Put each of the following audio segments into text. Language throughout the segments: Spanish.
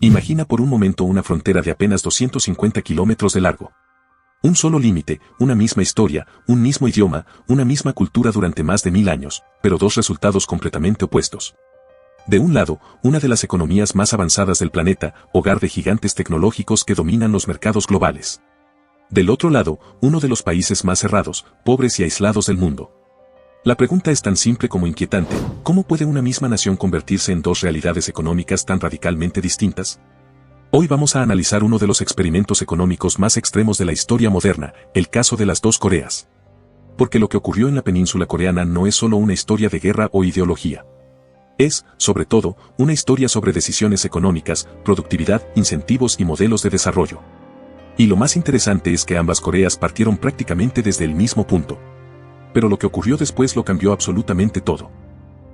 Imagina por un momento una frontera de apenas 250 kilómetros de largo. Un solo límite, una misma historia, un mismo idioma, una misma cultura durante más de 1000 años, pero dos resultados completamente opuestos. De un lado, una de las economías más avanzadas del planeta, hogar de gigantes tecnológicos que dominan los mercados globales. Del otro lado, uno de los países más cerrados, pobres y aislados del mundo. La pregunta es tan simple como inquietante: ¿cómo puede una misma nación convertirse en dos realidades económicas tan radicalmente distintas? Hoy vamos a analizar uno de los experimentos económicos más extremos de la historia moderna, el caso de las dos Coreas. Porque lo que ocurrió en la península coreana no es solo una historia de guerra o ideología. Es, sobre todo, una historia sobre decisiones económicas, productividad, incentivos y modelos de desarrollo. Y lo más interesante es que ambas Coreas partieron prácticamente desde el mismo punto. Pero lo que ocurrió después lo cambió absolutamente todo.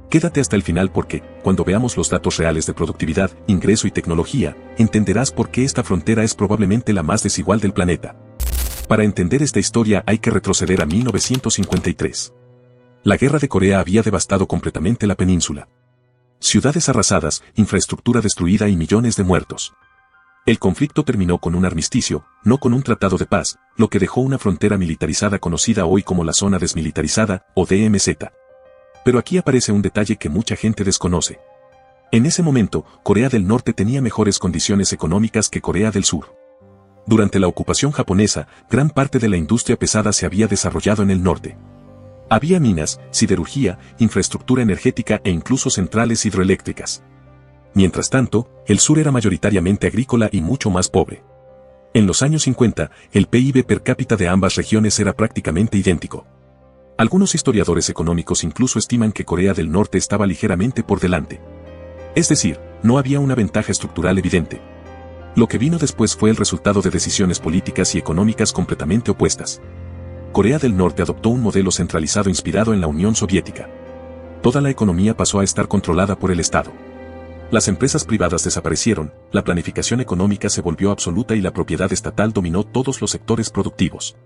Quédate hasta el final porque, cuando veamos los datos reales de productividad, ingreso y tecnología, entenderás por qué esta frontera es probablemente la más desigual del planeta. Para entender esta historia hay que retroceder a 1953. La guerra de Corea había devastado completamente la península. Ciudades arrasadas, infraestructura destruida y millones de muertos. El conflicto terminó con un armisticio, no con un tratado de paz, lo que dejó una frontera militarizada conocida hoy como la Zona Desmilitarizada, o DMZ. Pero aquí aparece un detalle que mucha gente desconoce. En ese momento, Corea del Norte tenía mejores condiciones económicas que Corea del Sur. Durante la ocupación japonesa, gran parte de la industria pesada se había desarrollado en el norte. Había minas, siderurgia, infraestructura energética e incluso centrales hidroeléctricas. Mientras tanto, el sur era mayoritariamente agrícola y mucho más pobre. En los años 50, el PIB per cápita de ambas regiones era prácticamente idéntico. Algunos historiadores económicos incluso estiman que Corea del Norte estaba ligeramente por delante. Es decir, no había una ventaja estructural evidente. Lo que vino después fue el resultado de decisiones políticas y económicas completamente opuestas. Corea del Norte adoptó un modelo centralizado inspirado en la Unión Soviética. Toda la economía pasó a estar controlada por el Estado. Las empresas privadas desaparecieron, la planificación económica se volvió absoluta y la propiedad estatal dominó todos los sectores productivos.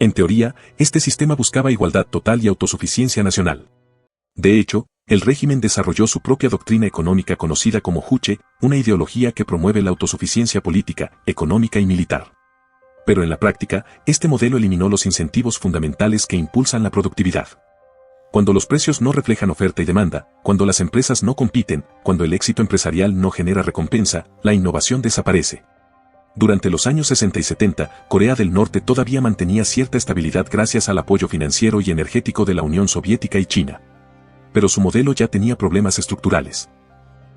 En teoría, este sistema buscaba igualdad total y autosuficiencia nacional. De hecho, el régimen desarrolló su propia doctrina económica conocida como Juche, una ideología que promueve la autosuficiencia política, económica y militar. Pero en la práctica, este modelo eliminó los incentivos fundamentales que impulsan la productividad. Cuando los precios no reflejan oferta y demanda, cuando las empresas no compiten, cuando el éxito empresarial no genera recompensa, la innovación desaparece. Durante los años 60 y 70, Corea del Norte todavía mantenía cierta estabilidad gracias al apoyo financiero y energético de la Unión Soviética y China. Pero su modelo ya tenía problemas estructurales.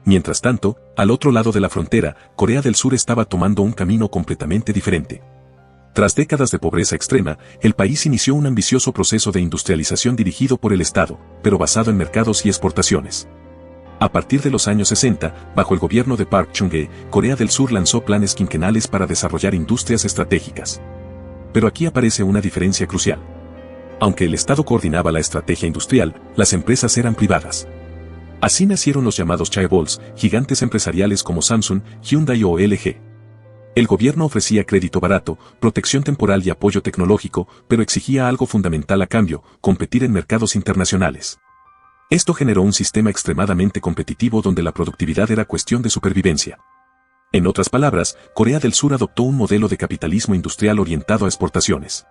Mientras tanto, al otro lado de la frontera, Corea del Sur estaba tomando un camino completamente diferente. Tras décadas de pobreza extrema, el país inició un ambicioso proceso de industrialización dirigido por el Estado, pero basado en mercados y exportaciones. A partir de los años 60, bajo el gobierno de Park Chung-hee, Corea del Sur lanzó planes quinquenales para desarrollar industrias estratégicas. Pero aquí aparece una diferencia crucial. Aunque el Estado coordinaba la estrategia industrial, las empresas eran privadas. Así nacieron los llamados chaebols, gigantes empresariales como Samsung, Hyundai o LG. El gobierno ofrecía crédito barato, protección temporal y apoyo tecnológico, pero exigía algo fundamental a cambio: competir en mercados internacionales. Esto generó un sistema extremadamente competitivo donde la productividad era cuestión de supervivencia. En otras palabras, Corea del Sur adoptó un modelo de capitalismo industrial orientado a exportaciones.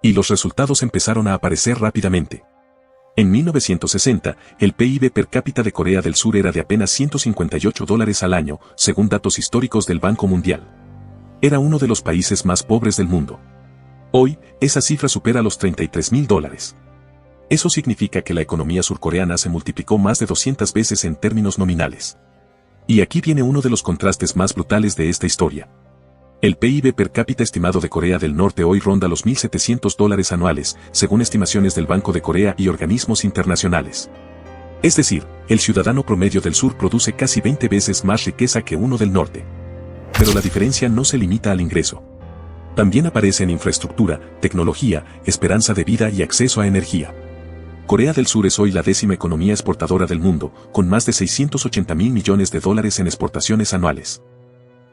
Y los resultados empezaron a aparecer rápidamente. En 1960, el PIB per cápita de Corea del Sur era de apenas $158 al año, según datos históricos del Banco Mundial. Era uno de los países más pobres del mundo. Hoy, esa cifra supera los $33.000. Eso significa que la economía surcoreana se multiplicó más de 200 veces en términos nominales. Y aquí viene uno de los contrastes más brutales de esta historia. El PIB per cápita estimado de Corea del Norte hoy ronda los $1.700 anuales, según estimaciones del Banco de Corea y organismos internacionales. Es decir, el ciudadano promedio del sur produce casi 20 veces más riqueza que uno del norte. Pero la diferencia no se limita al ingreso. También aparece en infraestructura, tecnología, esperanza de vida y acceso a energía. Corea del Sur es hoy la 10ª economía exportadora del mundo, con más de $680.000 millones en exportaciones anuales.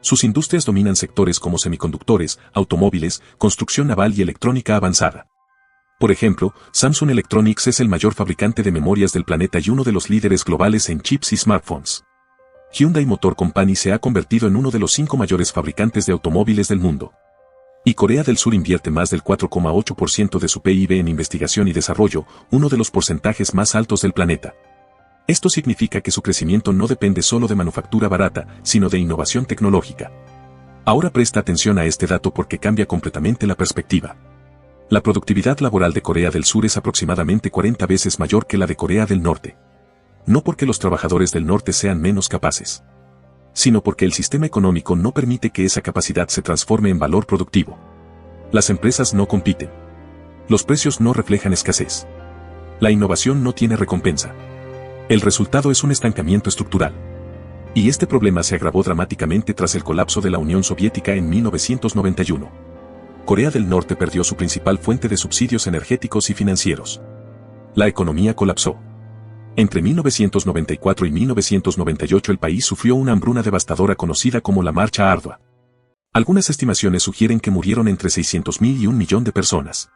Sus industrias dominan sectores como semiconductores, automóviles, construcción naval y electrónica avanzada. Por ejemplo, Samsung Electronics es el mayor fabricante de memorias del planeta y uno de los líderes globales en chips y smartphones. Hyundai Motor Company se ha convertido en uno de los 5 mayores fabricantes de automóviles del mundo. Y Corea del Sur invierte más del 4,8% de su PIB en investigación y desarrollo, uno de los porcentajes más altos del planeta. Esto significa que su crecimiento no depende solo de manufactura barata, sino de innovación tecnológica. Ahora presta atención a este dato porque cambia completamente la perspectiva. La productividad laboral de Corea del Sur es aproximadamente 40 veces mayor que la de Corea del Norte. No porque los trabajadores del norte sean menos capaces, sino porque el sistema económico no permite que esa capacidad se transforme en valor productivo. Las empresas no compiten. Los precios no reflejan escasez. La innovación no tiene recompensa. El resultado es un estancamiento estructural. Y este problema se agravó dramáticamente tras el colapso de la Unión Soviética en 1991. Corea del Norte perdió su principal fuente de subsidios energéticos y financieros. La economía colapsó. Entre 1994 y 1998 el país sufrió una hambruna devastadora conocida como la Marcha Ardua. Algunas estimaciones sugieren que murieron entre 600.000 y 1 millón de personas.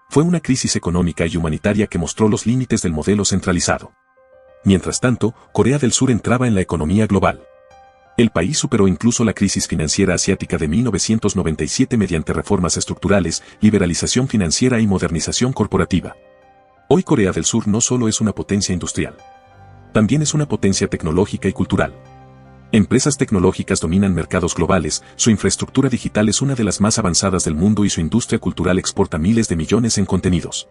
Fue una crisis económica y humanitaria que mostró los límites del modelo centralizado. Mientras tanto, Corea del Sur entraba en la economía global. El país superó incluso la crisis financiera asiática de 1997 mediante reformas estructurales, liberalización financiera y modernización corporativa. Hoy Corea del Sur no solo es una potencia industrial, también es una potencia tecnológica y cultural. Empresas tecnológicas dominan mercados globales, su infraestructura digital es una de las más avanzadas del mundo y su industria cultural exporta miles de millones en contenidos.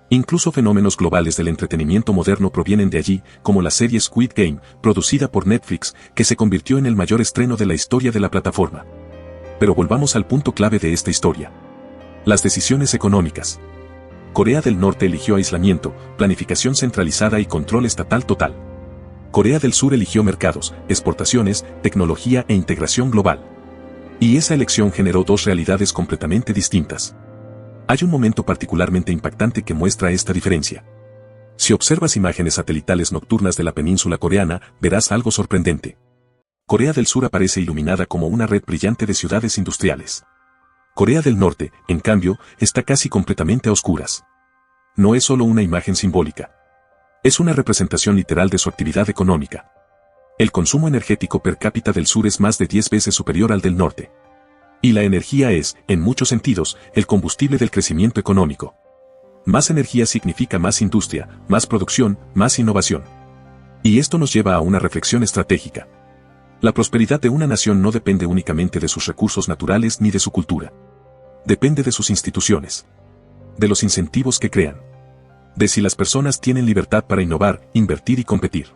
Incluso fenómenos globales del entretenimiento moderno provienen de allí, como la serie Squid Game, producida por Netflix, que se convirtió en el mayor estreno de la historia de la plataforma. Pero volvamos al punto clave de esta historia. Las decisiones económicas. Corea del Norte eligió aislamiento, planificación centralizada y control estatal total. Corea del Sur eligió mercados, exportaciones, tecnología e integración global. Y esa elección generó dos realidades completamente distintas. Hay un momento particularmente impactante que muestra esta diferencia. Si observas imágenes satelitales nocturnas de la península coreana, verás algo sorprendente. Corea del Sur aparece iluminada como una red brillante de ciudades industriales. Corea del Norte, en cambio, está casi completamente a oscuras. No es solo una imagen simbólica. Es una representación literal de su actividad económica. El consumo energético per cápita del sur es más de 10 veces superior al del norte. Y la energía es, en muchos sentidos, el combustible del crecimiento económico. Más energía significa más industria, más producción, más innovación. Y esto nos lleva a una reflexión estratégica. La prosperidad de una nación no depende únicamente de sus recursos naturales ni de su cultura. Depende de sus instituciones. De los incentivos que crean. De si las personas tienen libertad para innovar, invertir y competir.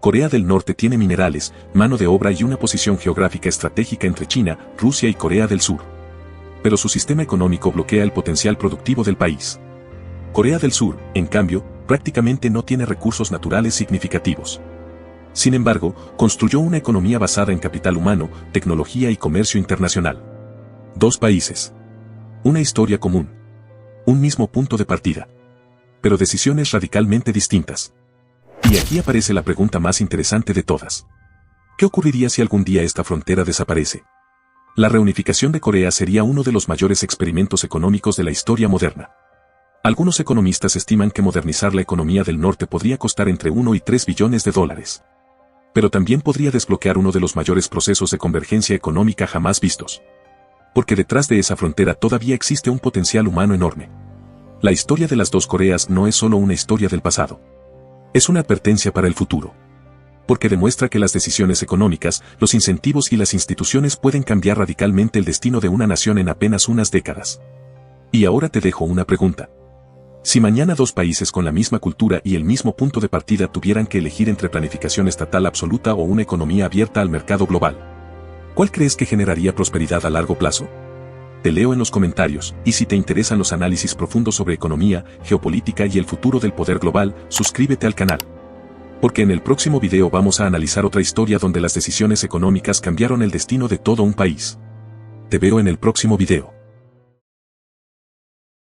Corea del Norte tiene minerales, mano de obra y una posición geográfica estratégica entre China, Rusia y Corea del Sur. Pero su sistema económico bloquea el potencial productivo del país. Corea del Sur, en cambio, prácticamente no tiene recursos naturales significativos. Sin embargo, construyó una economía basada en capital humano, tecnología y comercio internacional. Dos países. Una historia común. Un mismo punto de partida. Pero decisiones radicalmente distintas. Y aquí aparece la pregunta más interesante de todas. ¿Qué ocurriría si algún día esta frontera desaparece? La reunificación de Corea sería uno de los mayores experimentos económicos de la historia moderna. Algunos economistas estiman que modernizar la economía del norte podría costar entre 1 y 3 billones de dólares. Pero también podría desbloquear uno de los mayores procesos de convergencia económica jamás vistos. Porque detrás de esa frontera todavía existe un potencial humano enorme. La historia de las dos Coreas no es solo una historia del pasado. Es una advertencia para el futuro. Porque demuestra que las decisiones económicas, los incentivos y las instituciones pueden cambiar radicalmente el destino de una nación en apenas unas décadas. Y ahora te dejo una pregunta. Si mañana dos países con la misma cultura y el mismo punto de partida tuvieran que elegir entre planificación estatal absoluta o una economía abierta al mercado global, ¿cuál crees que generaría prosperidad a largo plazo? Te leo en los comentarios, y si te interesan los análisis profundos sobre economía, geopolítica y el futuro del poder global, suscríbete al canal. Porque en el próximo video vamos a analizar otra historia donde las decisiones económicas cambiaron el destino de todo un país. Te veo en el próximo video.